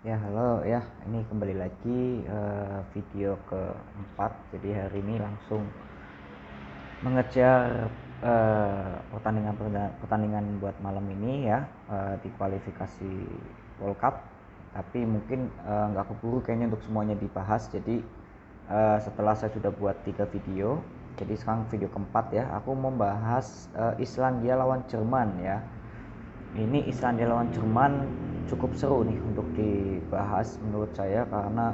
Ya, halo ya. Ini kembali lagi video keempat. Jadi hari ini langsung mengejar pertandingan buat malam ini ya, di kualifikasi World Cup. Tapi mungkin nggak keburu kayaknya untuk semuanya dibahas. Jadi setelah saya sudah buat 3 video, jadi sekarang video keempat ya. Aku mau bahas Islandia lawan Jerman ya. Ini Islandia lawan Jerman cukup seru nih untuk dibahas menurut saya karena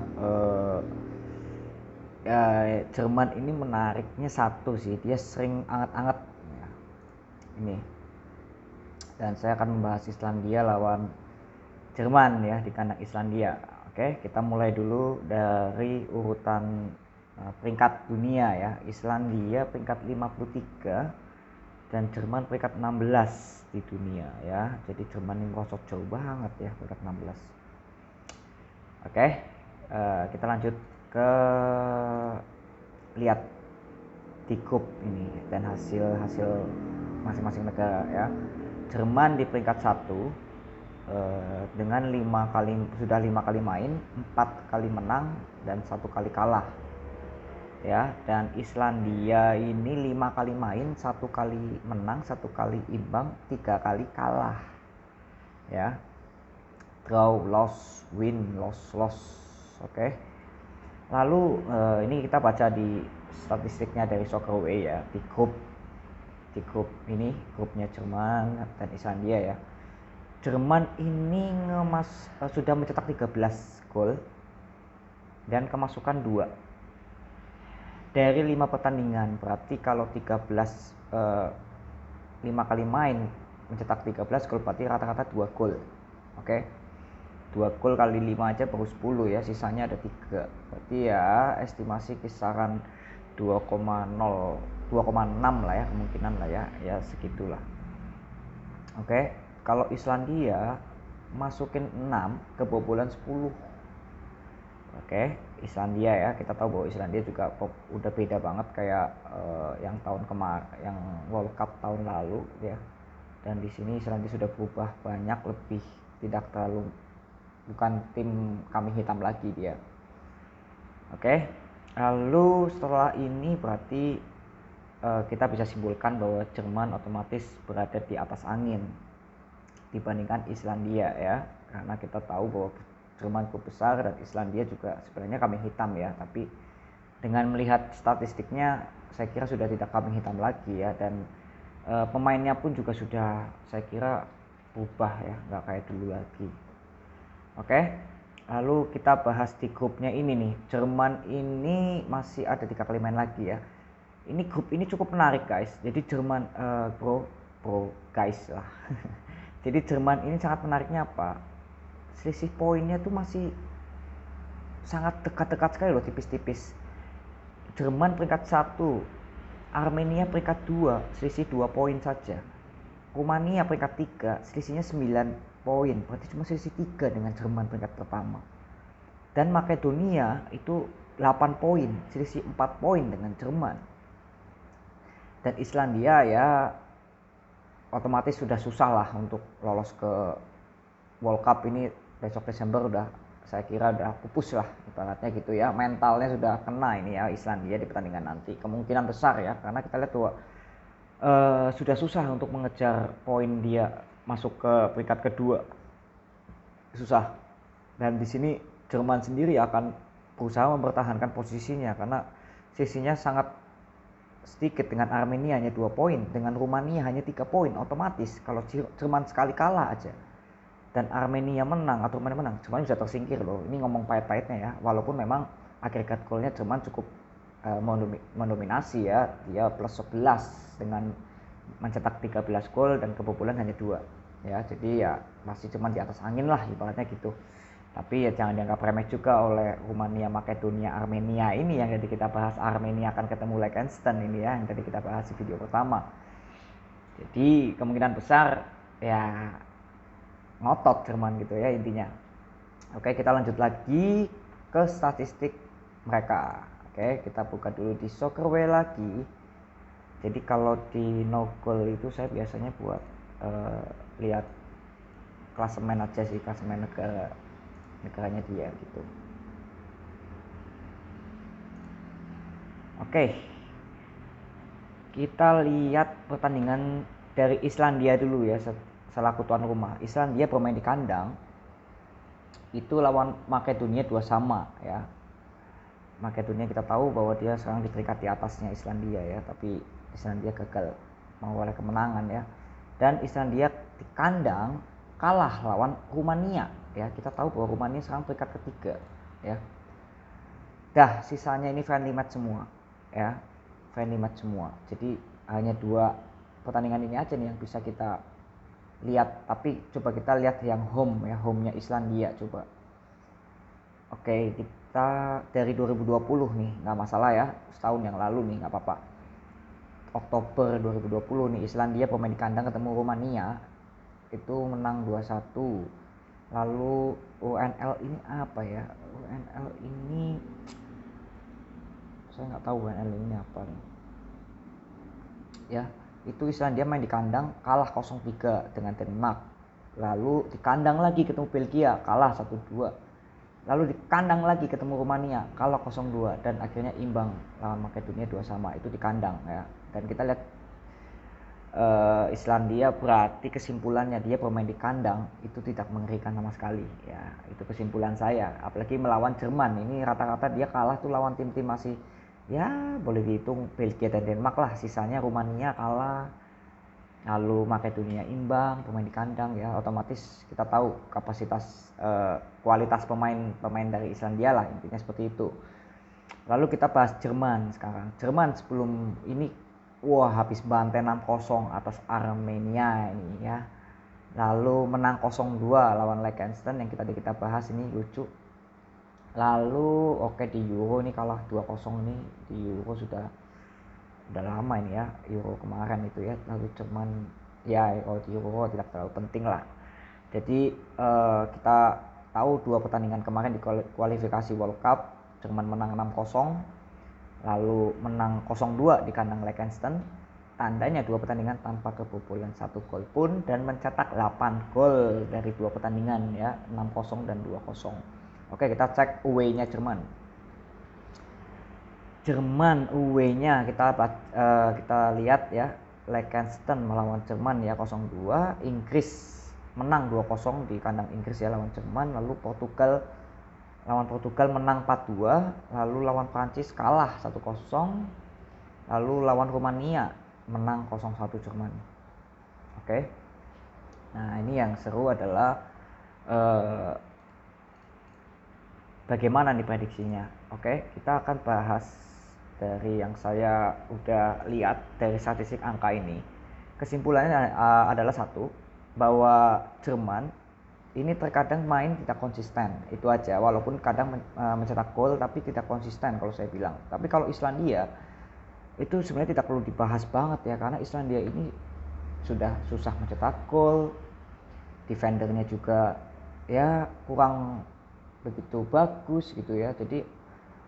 ya, Jerman ini menariknya satu sih, dia sering anget-anget ya, ini. Dan saya akan membahas Islandia lawan Jerman ya di kandang Islandia. Oke, kita mulai dulu dari urutan peringkat dunia ya. Islandia peringkat 53 dan Jerman peringkat 16 di dunia ya. Jadi Jerman ini merosot jauh banget ya, peringkat 16. Oke, kita lanjut ke lihat di grup ini dan hasil masing-masing negara ya. Jerman di peringkat 1 dengan 5 kali main, 4 kali menang dan 1 kali kalah ya. Dan Islandia ini 5 kali main, 1 kali menang, 1 kali imbang, 3 kali kalah ya. Draw, loss, win, loss. Oke. Lalu ini kita baca di statistiknya dari Soccerway ya, di grup ini, grupnya Jerman dan Islandia ya. Jerman ini sudah mencetak 13 gol dan kemasukan 2 dari 5 pertandingan. Berarti kalau 5 kali main mencetak 13 gol, berarti rata-rata 2 gol. Oke. 2 gol kali 5 aja baru 10 ya, sisanya ada 3. Berarti ya estimasi kisaran 2,6 lah ya, kemungkinan lah ya segitulah. Oke, kalau Islandia masukin 6, kebobolan 10. Oke, Islandia ya, kita tahu bahwa Islandia juga udah beda banget kayak yang yang World Cup tahun lalu ya. Dan di sini Islandia sudah berubah banyak, lebih tidak terlalu, bukan tim kambing hitam lagi dia. Oke, lalu setelah ini berarti kita bisa simpulkan bahwa Jerman otomatis berada di atas angin dibandingkan Islandia ya, karena kita tahu bahwa Jerman cukup besar dan Islandia juga sebenarnya kambing hitam ya. Tapi dengan melihat statistiknya saya kira sudah tidak kambing hitam lagi ya. Dan pemainnya pun juga sudah saya kira berubah ya, nggak kayak dulu lagi. Oke, lalu kita bahas di grupnya ini nih. Jerman ini masih ada 3 kali main lagi ya. Ini grup ini cukup menarik guys. Jadi Jerman bro guys lah. Jadi Jerman ini sangat menariknya apa? Selisih poinnya tuh masih sangat dekat-dekat sekali loh, tipis-tipis. Jerman peringkat 1, Armenia peringkat 2, selisih 2 poin saja. Rumania peringkat 3, selisihnya 9 poin, berarti cuma selisih 3 dengan Jerman peringkat pertama. Dan Makedonia itu 8 poin, selisih 4 poin dengan Jerman. Dan Islandia ya otomatis sudah susah lah untuk lolos ke World Cup ini besok Desember, udah saya kira udah pupus lah ibaratnya gitu ya. Mentalnya sudah kena ini ya Islandia di pertandingan nanti, kemungkinan besar ya, karena kita lihat tuh sudah susah untuk mengejar poin dia masuk ke peringkat kedua, susah. Dan di sini Jerman sendiri akan berusaha mempertahankan posisinya karena sisinya sangat sedikit, dengan Armenia hanya 2 poin, dengan Rumania hanya 3 poin. Otomatis kalau Jerman sekali kalah aja dan Armenia menang atau Rumania menang, Jerman bisa tersingkir loh. Ini ngomong pahit-pahitnya ya, walaupun memang agregat golnya Jerman cukup mendominasi ya, dia plus 11 dengan mencetak 13 gol dan kebobolan hanya 2 ya. Jadi ya masih Jerman di atas angin lah ibaratnya gitu. Tapi ya jangan dianggap remeh juga oleh Rumania, Makedonia, Armenia ini yang tadi kita bahas. Armenia akan ketemu Liechtenstein ini ya, yang tadi kita bahas di video pertama. Jadi kemungkinan besar ya ngotot Jerman gitu ya intinya. Oke, kita lanjut lagi ke statistik mereka. Oke, kita buka dulu di Soccerway lagi. Jadi kalau di no goal itu saya biasanya buat lihat klasemen aja sih, klasemen negara negaranya dia gitu. Oke, kita lihat pertandingan dari Islandia dulu ya, selaku tuan rumah. Islandia bermain di kandang itu lawan Makedonia 2-2 ya. Makedonia kita tahu bahwa dia sekarang di peringkat di atasnya Islandia ya, tapi Islandia gagal mengorek kemenangan ya. Dan Islandia di kandang kalah lawan Rumania ya. Kita tahu bahwa Rumania sekarang peringkat ketiga ya. Dah, sisanya ini friendly match semua ya. Friendly match semua. Jadi hanya 2 pertandingan ini aja nih yang bisa kita lihat. Tapi coba kita lihat yang home ya, home-nya Islandia coba. Oke, kita dari 2020 nih, nggak masalah ya, setahun yang lalu nih, nggak apa-apa. Oktober 2020 nih, Islandia pemain di kandang ketemu Rumania, itu menang 2-1. Lalu UNL ini apa ya? UNL ini saya nggak tahu UNL ini apa nih. Ya, itu Islandia main di kandang kalah 0-3 dengan Denmark. Lalu di kandang lagi ketemu Belgia, kalah 1-2. Lalu di kandang lagi ketemu Rumania, kalah 0-2 dan akhirnya imbang lawan Makedonia 2-2. Itu di kandang ya. Dan kita lihat Islandia, berarti kesimpulannya dia bermain di kandang itu tidak mengerikan sama sekali ya. Itu kesimpulan saya. Apalagi melawan Jerman, ini rata-rata dia kalah tuh lawan tim-tim masih ya boleh dihitung Belgia dan Denmark lah, sisanya Rumania kalah, lalu Makedonia imbang, pemain di kandang ya, otomatis kita tahu kapasitas kualitas pemain dari Islandia lah, intinya seperti itu. Lalu kita bahas Jerman sekarang. Jerman sebelum ini wah habis bantai 6-0 atas Armenia ini ya. Lalu menang 0-2 lawan Liechtenstein yang kita bahas ini lucu. Lalu oke di Euro ini kalah 2-0 nih, di Euro sudah lama ini ya, Euro kemarin itu ya. Lalu Jerman ya kalau di Euro tidak terlalu penting lah. Jadi kita tahu 2 pertandingan kemarin di kualifikasi World Cup, Jerman menang 6-0, lalu menang 0-2 di kandang Liechtenstein. Tandanya 2 pertandingan tanpa kebobolan 1 gol pun dan mencetak 8 gol dari 2 pertandingan ya, 6-0 dan 2-0. Oke, kita cek away-nya Jerman. Jerman away-nya kita lihat ya, Liechtenstein melawan Jerman ya 0-2, Inggris menang 2-0 di kandang Inggris ya lawan Jerman, lalu Portugal menang 4-2, lalu lawan Prancis kalah 1-0, lalu lawan Rumania menang 0-1 Jerman. Oke. Nah, ini yang seru adalah bagaimana nih prediksinya. Oke, kita akan bahas dari yang saya udah lihat dari statistik angka ini. Kesimpulannya adalah satu, bahwa Jerman ini terkadang main tidak konsisten, itu aja. Walaupun kadang mencetak gol tapi tidak konsisten kalau saya bilang. Tapi kalau Islandia itu sebenarnya tidak perlu dibahas banget ya, karena Islandia ini sudah susah mencetak gol, defendernya juga ya kurang begitu bagus gitu ya. Jadi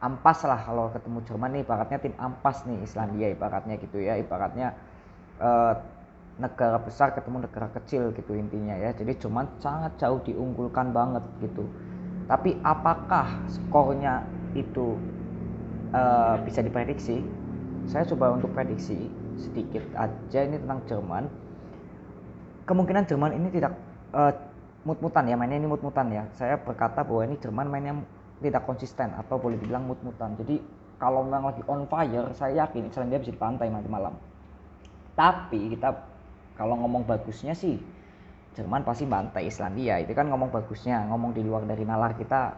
ampas lah kalau ketemu Jerman nih, ibaratnya tim ampas nih Islandia ibaratnya gitu ya, ibaratnya negara besar ketemu negara kecil gitu intinya ya. Jadi Jerman sangat jauh diunggulkan banget gitu. Tapi apakah skornya itu bisa diprediksi? Saya coba untuk prediksi sedikit aja ini tentang Jerman. Kemungkinan Jerman ini tidak mut-mutan ya, mainnya ini mut-mutan ya. Saya berkata bahwa ini Jerman mainnya tidak konsisten atau boleh dibilang mut-mutan. Jadi kalau memang lagi on fire, saya yakin Islandia bisa dipantai nanti malam. Tapi kita kalau ngomong bagusnya sih Jerman pasti bantai Islandia. Itu kan ngomong bagusnya, ngomong di luar dari nalar kita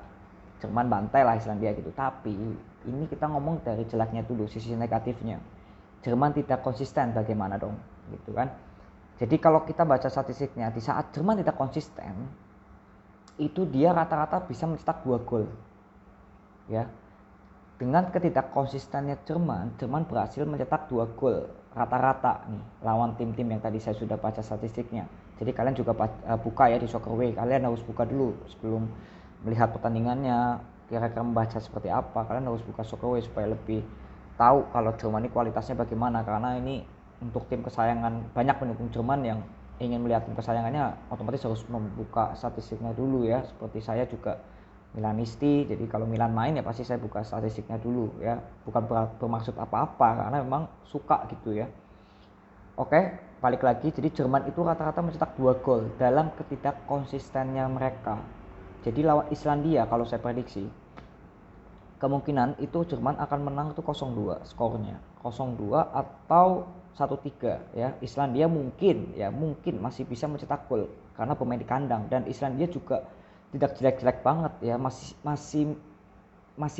Jerman bantai lah Islandia gitu. Tapi ini kita ngomong dari jeleknya dulu, sisi negatifnya. Jerman tidak konsisten, bagaimana dong gitu kan. Jadi kalau kita baca statistiknya, di saat Jerman tidak konsisten itu dia rata-rata bisa mencetak 2 gol ya. Dengan ketidakkonsistennya Jerman berhasil mencetak 2 gol rata-rata nih lawan tim-tim yang tadi saya sudah baca statistiknya. Jadi kalian juga buka ya di Soccerway, kalian harus buka dulu sebelum melihat pertandingannya, kira-kira membaca seperti apa. Kalian harus buka Soccerway supaya lebih tahu kalau Jerman ini kualitasnya bagaimana, karena ini untuk tim kesayangan banyak pendukung Jerman yang ingin melihat tim kesayangannya otomatis harus membuka statistiknya dulu ya. Seperti saya juga Milanisti. Jadi kalau Milan main ya pasti saya buka statistiknya dulu ya, bukan bermaksud apa-apa karena memang suka gitu ya. Oke, balik lagi. Jadi Jerman itu rata-rata mencetak 2 gol dalam ketidakkonsistennya mereka. Jadi lawan Islandia kalau saya prediksi kemungkinan itu Jerman akan menang itu 0-2 skornya. 0-2 atau 1-3 ya. Islandia mungkin masih bisa mencetak gol karena pemain di kandang, dan Islandia juga tidak jelek-jelek banget ya, masih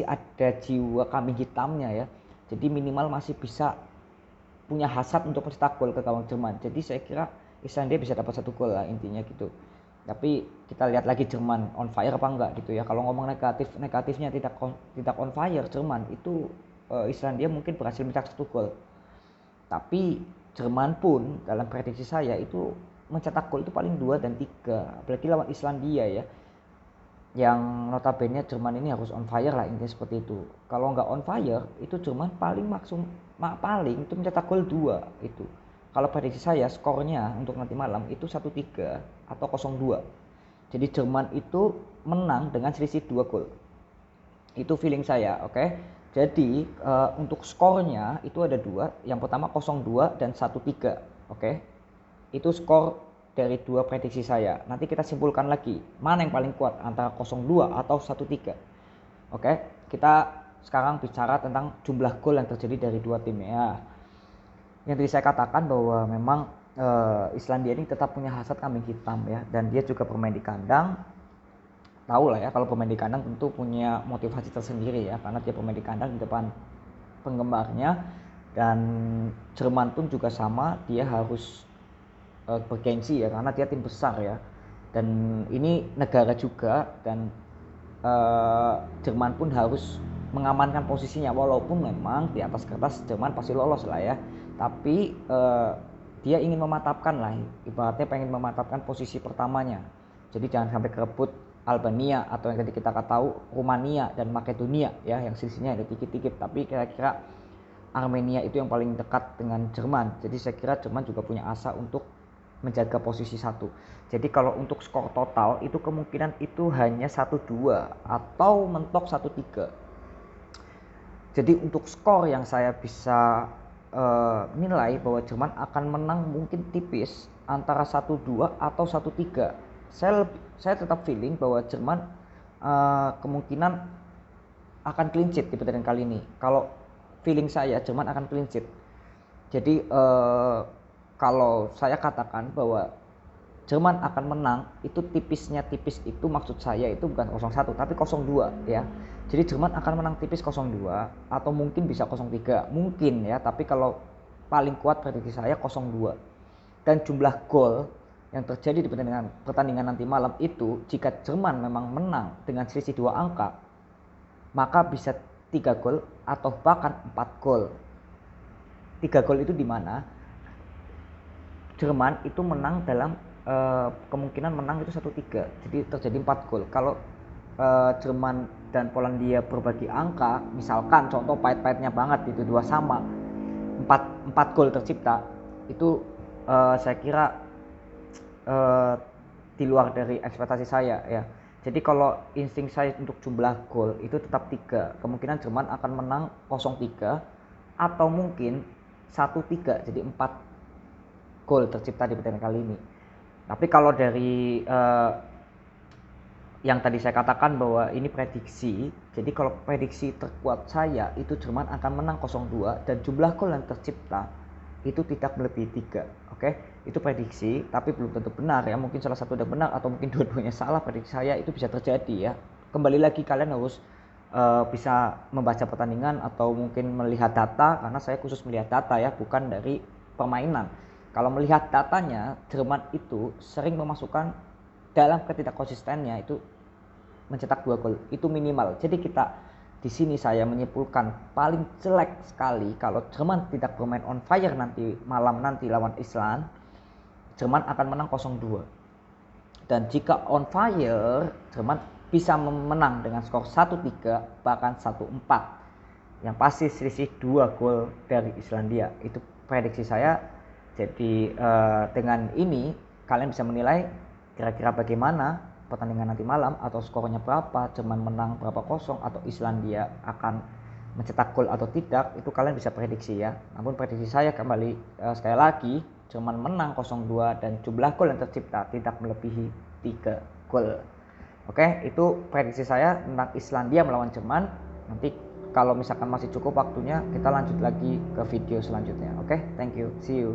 ada jiwa kambing hitamnya ya. Jadi minimal masih bisa punya hasrat untuk mencetak gol ke gawang Jerman. Jadi saya kira Islandia bisa dapat 1 gol lah intinya gitu. Tapi kita lihat lagi Jerman on fire apa enggak gitu ya. Kalau ngomong negatifnya tidak on fire Jerman itu, Islandia mungkin berhasil mencetak 1 gol. Tapi Jerman pun dalam prediksi saya itu mencetak gol itu paling 2 dan 3, apalagi lawan Islandia ya, yang notabene Jerman ini harus on fire lah intinya seperti itu. Kalau nggak on fire itu Jerman paling itu mencetak gol 2 itu. Kalau prediksi saya skornya untuk nanti malam itu 1-3 atau 0-2. Jadi Jerman itu menang dengan selisih 2 gol. Itu feeling saya, oke. Jadi untuk skornya itu ada 2. Yang pertama 0-2 dan 1-3, oke. Itu skor dari 2 prediksi saya. Nanti kita simpulkan lagi mana yang paling kuat antara 0-2 atau 1-3. Oke, kita sekarang bicara tentang jumlah gol yang terjadi dari 2 tim ya. Yang tadi saya katakan bahwa memang Islandia ini tetap punya hasrat kambing hitam ya, dan dia juga bermain di kandang. Tahu lah ya, kalau pemain di kandang tentu punya motivasi tersendiri ya, karena dia pemain di kandang di depan penggemarnya. Dan Jerman pun juga sama, dia harus bergengsi ya, karena dia tim besar ya, dan ini negara juga, dan Jerman pun harus mengamankan posisinya, walaupun memang di atas kertas Jerman pasti lolos lah ya, tapi dia ingin mematapkan lah, ibaratnya pengen mematapkan posisi pertamanya. Jadi jangan sampai kerebut Albania atau yang tadi kita tahu Rumania dan Makedonia ya, yang selisihnya ada dikit-dikit, tapi kira-kira Armenia itu yang paling dekat dengan Jerman. Jadi saya kira Jerman juga punya asa untuk menjaga posisi 1. Jadi kalau untuk skor total itu kemungkinan itu hanya 1-2 atau mentok 1-3. Jadi untuk skor yang saya bisa nilai bahwa Jerman akan menang mungkin tipis antara 1-2 atau 1-3. Saya tetap feeling bahwa Jerman kemungkinan akan clean sheet di pertandingan kali ini. Kalau feeling saya Jerman akan clean sheet. Jadi kalau saya katakan bahwa Jerman akan menang itu tipis itu maksud saya itu bukan 0-1 tapi 0-2 ya. Jadi Jerman akan menang tipis 0-2 atau mungkin bisa 0-3 mungkin ya, tapi kalau paling kuat prediksi saya 0-2. Dan jumlah gol yang terjadi di pertandingan nanti malam itu, jika Jerman memang menang dengan selisih 2 angka, maka bisa 3 gol atau bahkan 4 gol. 3 gol itu di mana Jerman itu menang dalam kemungkinan menang itu 1-3, jadi terjadi 4 gol. Kalau Jerman dan Polandia berbagi angka, misalkan contoh pahit-pahitnya banget itu 2 sama, 4 gol tercipta, itu saya kira di luar dari ekspektasi saya ya. Jadi kalau insting saya untuk jumlah gol itu tetap 3, kemungkinan Jerman akan menang 0-3 atau mungkin 1-3, jadi 4 gol tercipta di pertandingan kali ini. Tapi kalau dari yang tadi saya katakan bahwa ini prediksi, jadi kalau prediksi terkuat saya itu Jerman akan menang 0-2 dan jumlah gol yang tercipta itu tidak melebihi 3. Oke, itu prediksi, tapi belum tentu benar ya, mungkin salah satu udah benar atau mungkin dua-duanya salah. Prediksi saya itu bisa terjadi ya. Kembali lagi kalian harus bisa membaca pertandingan atau mungkin melihat data, karena saya khusus melihat data ya, bukan dari permainan. Kalau melihat datanya, Jerman itu sering memasukkan dalam ketidakkonsistennya itu mencetak 2 gol itu minimal. Jadi kita di sini saya menyimpulkan paling jelek sekali kalau Jerman tidak bermain on fire nanti malam nanti lawan Island, Jerman akan menang 0-2. Dan jika on fire, Jerman bisa menang dengan skor 1-3 bahkan 1-4. Yang pasti selisih 2 gol dari Islandia. Itu prediksi saya. Jadi dengan ini kalian bisa menilai kira-kira bagaimana pertandingan nanti malam atau skornya berapa, Jerman menang berapa kosong atau Islandia akan mencetak gol atau tidak, itu kalian bisa prediksi ya. Namun prediksi saya kembali sekali lagi, Jerman menang 0-2 dan jumlah gol yang tercipta tidak melebihi 3 gol. Oke, itu prediksi saya tentang Islandia melawan Jerman. Nanti kalau misalkan masih cukup waktunya, kita lanjut lagi ke video selanjutnya. Oke, thank you, see you.